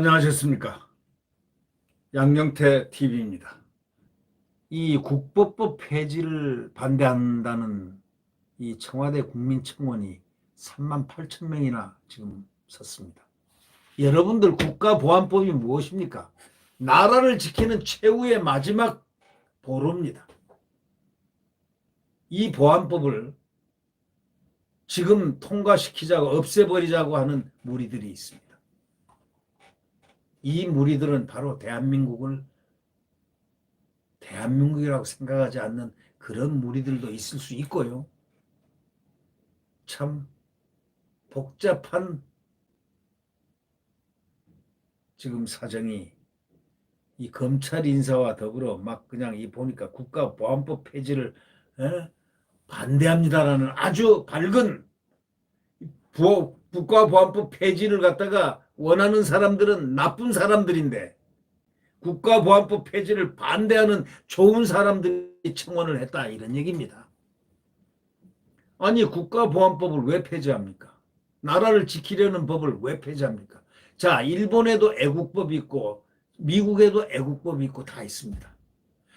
안녕하셨습니까? 양영태 TV입니다. 이 국법법 폐지를 반대한다는 이 청와대 국민청원이 3만 8천 명이나 지금 섰습니다. 여러분들 국가보안법이 무엇입니까? 나라를 지키는 최후의 마지막 보루입니다. 이 보안법을 지금 통과시키자고 없애버리자고 하는 무리들이 있습니다. 이 무리들은 바로 대한민국이라고 생각하지 않는 그런 무리들도 있을 수 있고요. 참 복잡한 지금 사정이 이 검찰 인사와 더불어 막 그냥 이 보니까 국가보안법 폐지를 반대합니다라는 아주 밝은 국가보안법 폐지를 갖다가 원하는 사람들은 나쁜 사람들인데 국가보안법 폐지를 반대하는 좋은 사람들이 청원을 했다 이런 얘기입니다. 아니 국가보안법을 왜 폐지합니까? 나라를 지키려는 법을 왜 폐지합니까? 자, 일본에도 애국법이 있고 미국에도 애국법이 있고 다 있습니다.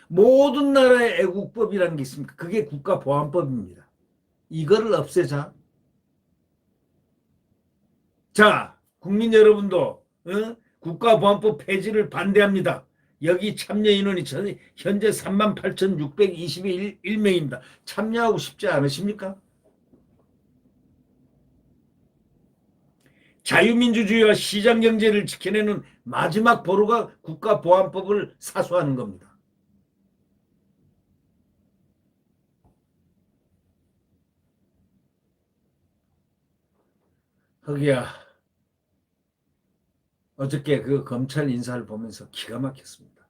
모든 나라의 애국법이라는 게 있습니다. 그게 국가보안법입니다. 이거를 없애자. 자, 국민 여러분도 국가보안법 폐지를 반대합니다. 여기 참여 인원이 현재 38,621명입니다. 참여하고 싶지 않으십니까? 자유민주주의와 시장경제를 지켜내는 마지막 보루가 국가보안법을 사수하는 겁니다. 허기야, 어저께 그 검찰 인사를 보면서 기가 막혔습니다.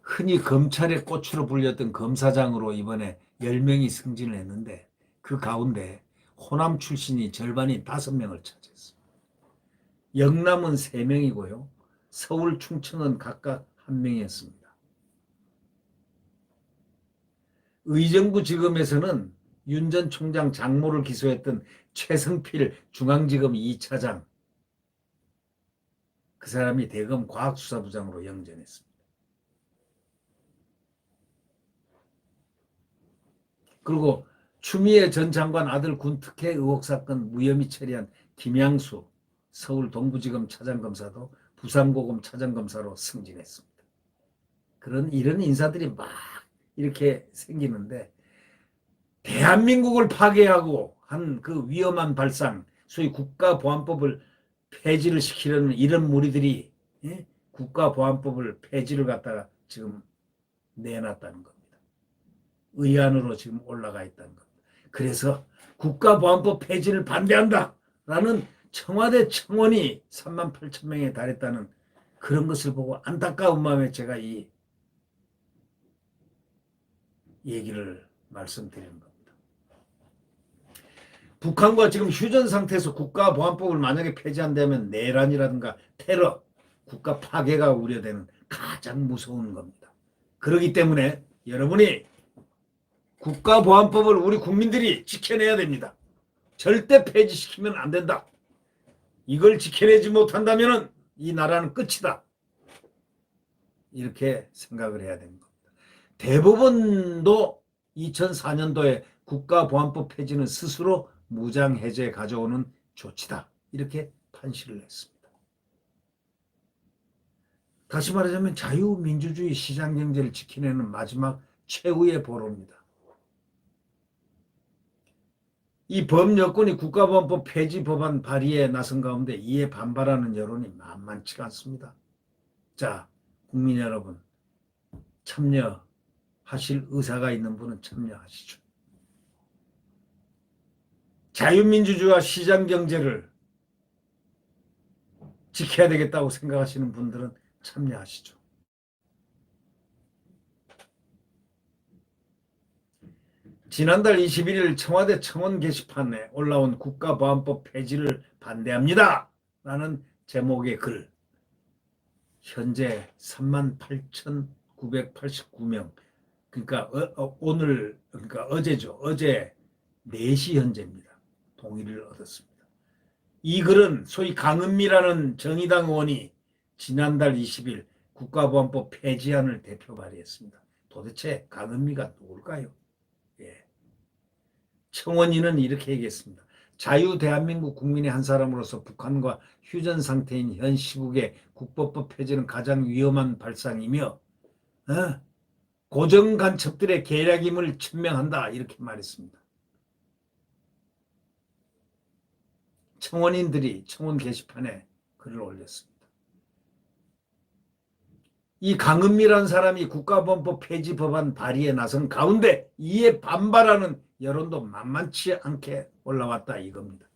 흔히 검찰의 꽃으로 불렸던 검사장으로 이번에 10명이 승진을 했는데 그 가운데 호남 출신이 절반인 5명을 차지했습니다. 영남은 3명이고요. 서울, 충청은 각각 1명이었습니다. 의정부지검에서는 윤 전 총장 장모를 기소했던 최성필 중앙지검 2차장, 그 사람이 대검 과학수사부장으로 영전했습니다. 그리고 추미애 전 장관 아들 군특혜 의혹 사건 무혐의 처리한 김양수 서울 동부지검 차장검사도 부산고검 차장검사로 승진했습니다. 이런 인사들이 막 이렇게 생기는데 대한민국을 파괴하고 한 그 위험한 발상, 소위 국가보안법을 폐지를 시키려는 이런 무리들이 국가보안법을 폐지를 갖다가 지금 내놨다는 겁니다. 의안으로 지금 올라가 있다는 겁니다. 그래서 국가보안법 폐지를 반대한다라는 청와대 청원이 3만 8천 명에 달했다는 그런 것을 보고 안타까운 마음에 제가 이 얘기를 말씀드리는 겁니다. 북한과 지금 휴전 상태에서 국가보안법을 만약에 폐지한다면 내란이라든가 테러, 국가 파괴가 우려되는 가장 무서운 겁니다. 그렇기 때문에 여러분이 국가보안법을 우리 국민들이 지켜내야 됩니다. 절대 폐지시키면 안 된다. 이걸 지켜내지 못한다면 이 나라는 끝이다. 이렇게 생각을 해야 되는 겁니다. 대법원도 2004년도에 국가보안법 폐지는 스스로 무장해제 가져오는 조치다. 이렇게 판시를 했습니다. 다시 말하자면 자유민주주의 시장경제를 지켜내는 마지막 최후의 보루입니다. 이 범여권이 국가보안법 폐지 법안 발의에 나선 가운데 이에 반발하는 여론이 만만치가 않습니다. 자, 국민 여러분, 참여하실 의사가 있는 분은 참여하시죠. 자유민주주의와 시장경제를 지켜야 되겠다고 생각하시는 분들은 참여하시죠. 지난달 21일 청와대 청원 게시판에 올라온 국가보안법 폐지를 반대합니다 라는 제목의 글, 현재 38,989명, 그러니까 그러니까 어제죠. 어제 4시 현재입니다. 동의를 얻었습니다. 이 글은 소위 강은미라는 정의당 의원이 지난달 20일 국가보안법 폐지안을 대표 발의했습니다. 도대체 강은미가 누굴까요? 예. 청원인은 이렇게 얘기했습니다. 자유 대한민국 국민의 한 사람으로서 북한과 휴전 상태인 현 시국의 국보법 폐지는 가장 위험한 발상이며 고정 간첩들의 계략임을 천명한다 이렇게 말했습니다. 청원인들이 청원 게시판에 글을 올렸습니다. 이 강은미라는 사람이 국가보안법 폐지 법안 발의에 나선 가운데 이에 반발하는 여론도 만만치 않게 올라왔다 이겁니다.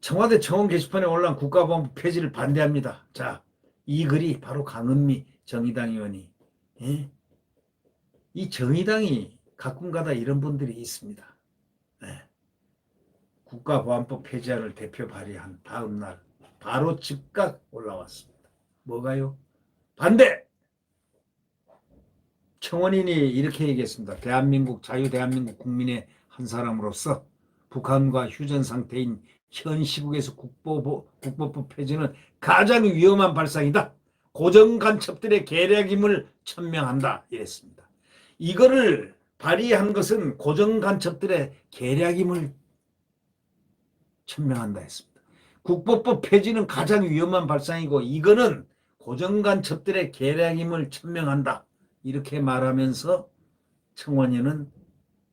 청와대 청원 게시판에 올라온 국가보안법 폐지를 반대합니다. 자, 이 글이 바로 강은미 정의당 의원이 이 정의당이 가끔가다 이런 분들이 있습니다. 국가보안법 폐지안을 대표 발의한 다음 날 바로 즉각 올라왔습니다. 뭐가요? 반대! 청원인이 이렇게 얘기했습니다. 대한민국 자유대한민국 국민의 한 사람으로서 북한과 휴전 상태인 현 시국에서 국보법 폐지는 가장 위험한 발상이다. 고정 간첩들의 계략임을 천명한다. 이랬습니다. 이거를 발의한 것은 고정 간첩들의 계략임을 천명한다 했습니다. 국보법 폐지는 가장 위험한 발상이고 이거는 고정 간첩들의 계략임을 천명한다. 이렇게 말하면서 청원인은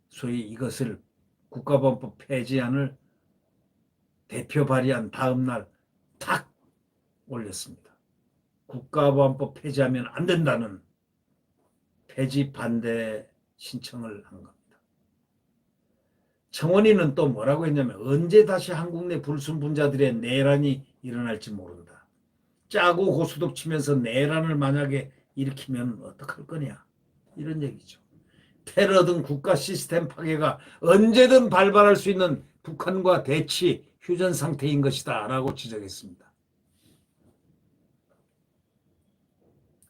소위 이것을 국가보안법 폐지안을 대표 발의한 다음 날 탁 올렸습니다. 국가보안법 폐지하면 안 된다는 폐지 반대 신청을 한 겁니다. 청원인은 또 뭐라고 했냐면 언제 다시 한국 내 불순분자들의 내란이 일어날지 모른다. 짜고 고수독 치면서 내란을 만약에 일으키면 어떡할 거냐 이런 얘기죠. 테러 등 국가 시스템 파괴가 언제든 발발할 수 있는 북한과 대치 휴전 상태인 것이다 라고 지적했습니다.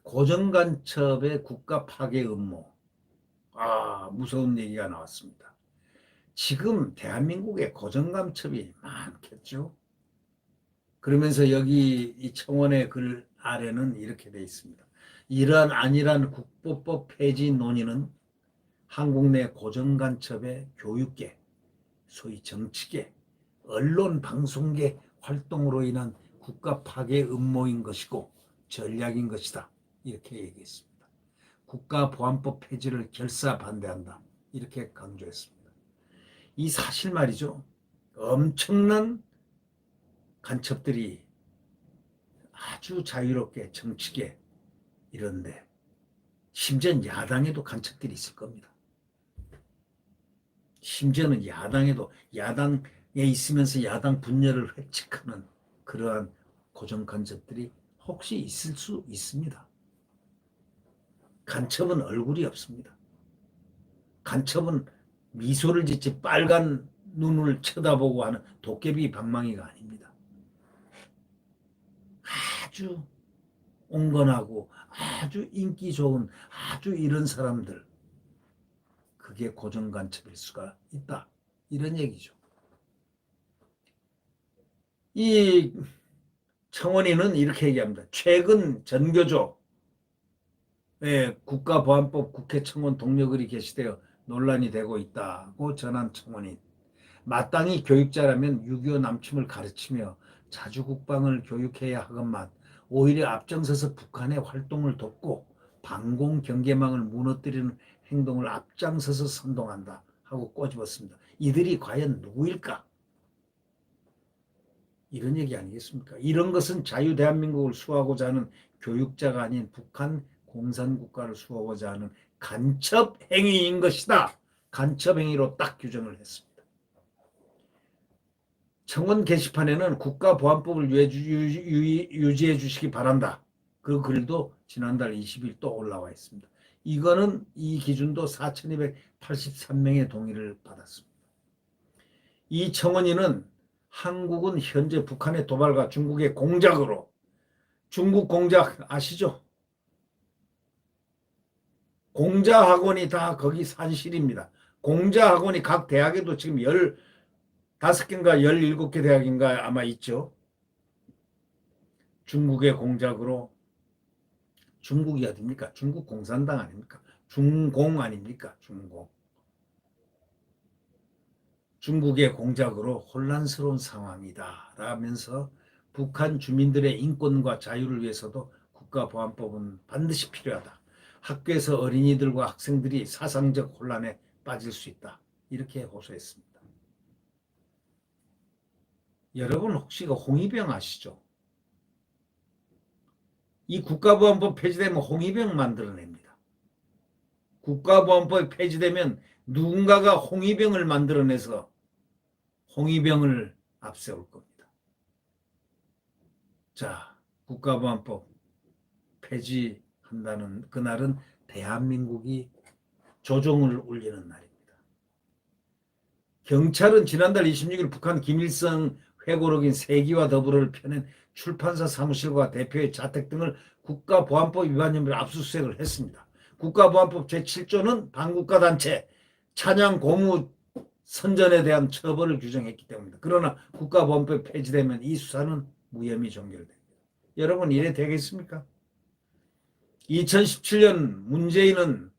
고정간첩의 국가 파괴 음모. 무서운 얘기가 나왔습니다. 지금 대한민국에 고정간첩이 많겠죠. 그러면서 여기 이 청원의 글 아래는 이렇게 돼 있습니다. 이러한 안일한 국보법 폐지 논의는 한국 내 고정간첩의 교육계, 소위 정치계, 언론 방송계 활동으로 인한 국가 파괴 음모인 것이고 전략인 것이다. 이렇게 얘기했습니다. 국가보안법 폐지를 결사 반대한다. 이렇게 강조했습니다. 이 사실 말이죠. 엄청난 간첩들이 아주 자유롭게 정치계 이런데 심지어는 야당에도 간첩들이 있을 겁니다. 심지어는 야당에도 야당에 있으면서 야당 분열을 획책하는 그러한 고정 간첩들이 혹시 있을 수 있습니다. 간첩은 얼굴이 없습니다. 간첩은 미소를 짓지 빨간 눈을 쳐다보고 하는 도깨비 방망이가 아닙니다. 아주 온건하고 아주 인기 좋은 아주 이런 사람들, 그게 고정 간첩일 수가 있다. 이런 얘기죠. 이 청원인은 이렇게 얘기합니다. 최근 전교조 국가보안법 국회 청원 동료글이 게시되어 논란이 되고 있다고 전한 청원인. 마땅히 교육자라면 6.25 남침을 가르치며 자주국방을 교육해야 하건만 오히려 앞장서서 북한의 활동을 돕고 방공 경계망을 무너뜨리는 행동을 앞장서서 선동한다 하고 꼬집었습니다. 이들이 과연 누구일까? 이런 얘기 아니겠습니까? 이런 것은 자유대한민국을 수호하고자 하는 교육자가 아닌 북한 공산국가를 수호하고자 하는 간첩 행위인 것이다. 간첩 행위로 딱 규정을 했습니다. 청원 게시판에는 국가보안법을 유지해 주시기 바란다. 그 글도 지난달 20일 또 올라와 있습니다. 이거는 이 기준도 4,283명의 동의를 받았습니다. 이 청원인은 한국은 현재 북한의 도발과 중국의 공작으로, 중국 공작 아시죠? 공자학원이 다 거기 산실입니다. 공자학원이 각 대학에도 지금 5개인가 17개 대학인가 아마 있죠. 중국의 공작으로. 중국이 어딥니까? 중국 공산당 아닙니까? 중공 아닙니까? 중공. 중국의 공작으로 혼란스러운 상황이다 라면서 북한 주민들의 인권과 자유를 위해서도 국가보안법은 반드시 필요하다. 학교에서 어린이들과 학생들이 사상적 혼란에 빠질 수 있다. 이렇게 호소했습니다. 여러분 혹시 홍위병 아시죠? 이 국가보안법 폐지되면 홍위병 만들어냅니다. 국가보안법이 폐지되면 누군가가 홍위병을 만들어내서 홍위병을 앞세울 겁니다. 자, 국가보안법 폐지한다는 그날은 대한민국이 조종을 울리는 날입니다. 경찰은 지난달 26일 북한 김일성 회고록인 세기와 더불어를 펴낸 출판사 사무실과 대표의 자택 등을 국가보안법 위반 혐의로 압수수색을 했습니다. 국가보안법 제7조는 반국가단체, 찬양 고무 선전에 대한 처벌을 규정했기 때문입니다. 그러나 국가보안법 폐지되면 이 수사는 무혐의 종결됩니다. 여러분 이래 되겠습니까? 2017년 문재인은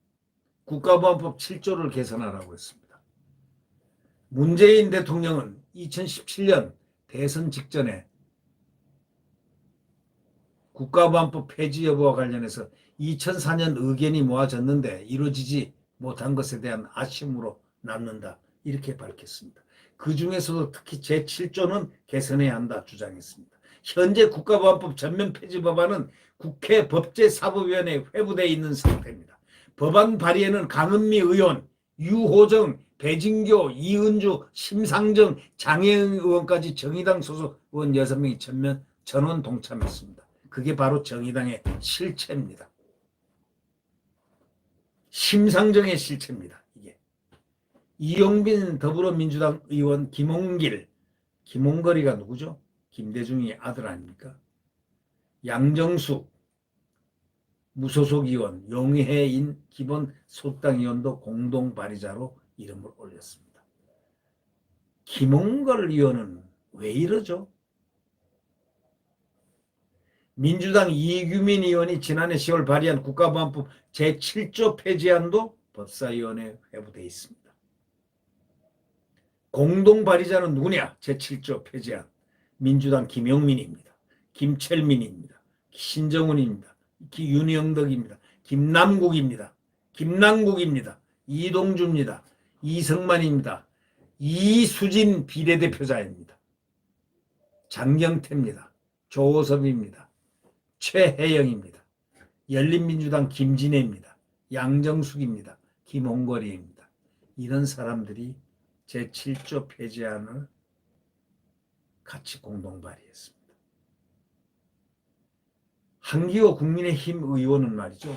국가보안법 7조를 개선하라고 했습니다. 문재인 대통령은 2017년 대선 직전에 국가보안법 폐지 여부와 관련해서 2004년 의견이 모아졌는데 이루어지지 못한 것에 대한 아쉬움으로 남는다. 이렇게 밝혔습니다. 그 중에서도 특히 제7조는 개선해야 한다 주장했습니다. 현재 국가보안법 전면 폐지 법안은 국회 법제사법위원회에 회부되어 있는 상태입니다. 법안 발의에는 강은미 의원, 유호정, 배진교, 이은주, 심상정, 장혜영 의원까지 정의당 소속 의원 6명이 전원 동참했습니다. 그게 바로 정의당의 실체입니다. 심상정의 실체입니다. 이게 이용빈 더불어민주당 의원 김홍길, 김홍거리가 누구죠? 김대중의 아들 아닙니까? 양정숙 무소속 의원, 용혜인 기본 소당 의원도 공동 발의자로 이름을 올렸습니다. 김홍걸 의원은 왜 이러죠? 민주당 이규민 의원이 지난해 10월 발의한 국가보안법 제7조 폐지안도 법사위원회에 회부되어 있습니다. 공동 발의자는 누구냐? 제7조 폐지안. 민주당 김용민입니다. 김철민입니다. 신정훈입니다. 윤영덕입니다. 김남국입니다. 김남국입니다. 이동주입니다. 이성만입니다. 이수진 비례대표자입니다. 장경태입니다. 조호섭입니다. 최혜영입니다. 열린민주당 김진애입니다. 양정숙입니다. 김홍거리입니다. 이런 사람들이 제7조 폐지안을 같이 공동 발의했습니다. 한기호 국민의힘 의원은 말이죠.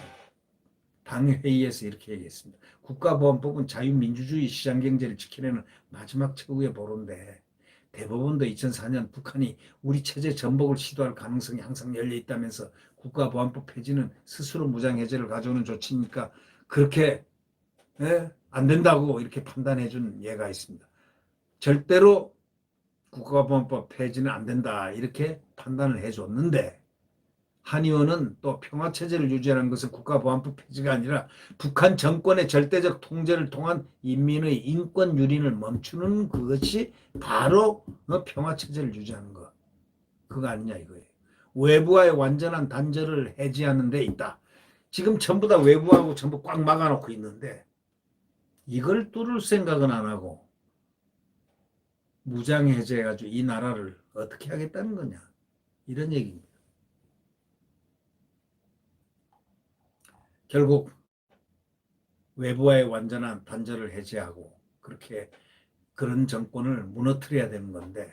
당회의에서 이렇게 얘기했습니다. 국가보안법은 자유민주주의 시장경제를 지키려는 마지막 최후의 보루인데 대법원도 2004년 북한이 우리 체제 전복을 시도할 가능성이 항상 열려있다면서 국가보안법 폐지는 스스로 무장해제를 가져오는 조치니까 그렇게 안 된다고 이렇게 판단해 준 예가 있습니다. 절대로 국가보안법 폐지는 안 된다 이렇게 판단을 해줬는데 한 의원은 또 평화체제를 유지하는 것은 국가보안법 폐지가 아니라 북한 정권의 절대적 통제를 통한 인민의 인권 유린을 멈추는 그것이 바로 평화체제를 유지하는 것. 그거 아니냐 이거예요. 외부와의 완전한 단절을 해지하는 데 있다. 지금 전부 다 외부하고 전부 꽉 막아놓고 있는데 이걸 뚫을 생각은 안 하고 무장해제해가지고 이 나라를 어떻게 하겠다는 거냐. 이런 얘기입니다. 결국 외부와의 완전한 단절을 해제하고 그렇게 그런 정권을 무너뜨려야 되는 건데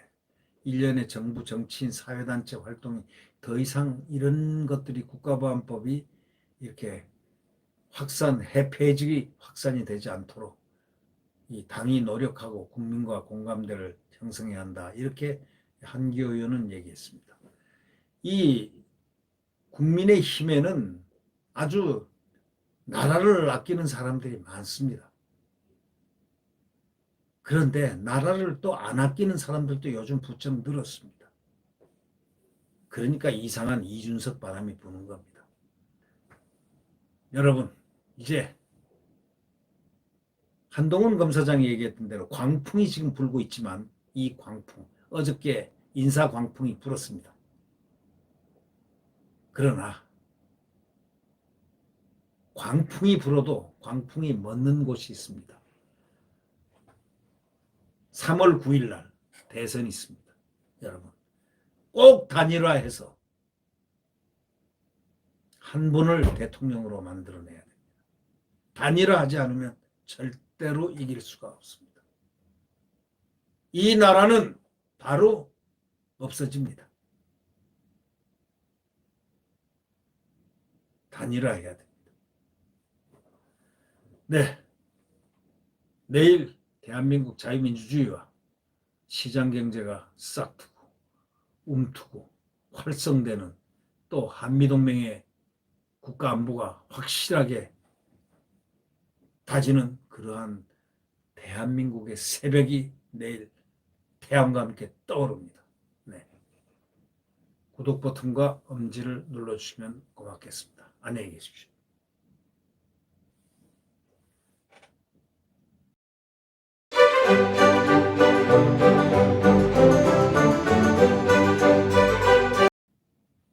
일련의 정부, 정치인, 사회단체 활동이 더 이상 이런 것들이 국가보안법이 이렇게 폐지 확산이 되지 않도록 이 당이 노력하고 국민과 공감대를 형성해야 한다. 이렇게 한기호 의원은 얘기했습니다. 이 국민의힘에는 아주 나라를 아끼는 사람들이 많습니다. 그런데 나라를 또 안 아끼는 사람들도 요즘 부쩍 늘었습니다. 그러니까 이상한 이준석 바람이 부는 겁니다. 여러분, 이제 한동훈 검사장이 얘기했던 대로 광풍이 지금 불고 있지만 이 광풍, 어저께 인사 광풍이 불었습니다. 그러나 광풍이 불어도 광풍이 멎는 곳이 있습니다. 3월 9일 날 대선이 있습니다. 여러분, 꼭 단일화해서 한 분을 대통령으로 만들어내야 됩니다. 단일화하지 않으면 절대로 이길 수가 없습니다. 이 나라는 바로 없어집니다. 단일화해야 됩니다. 네, 내일 대한민국 자유민주주의와 시장경제가 싹트고 움트고 활성되는, 또 한미동맹의 국가안보가 확실하게 다지는 그러한 대한민국의 새벽이 내일 태양과 함께 떠오릅니다. 네. 구독 버튼과 엄지를 눌러주시면 고맙겠습니다. 안녕히 계십시오.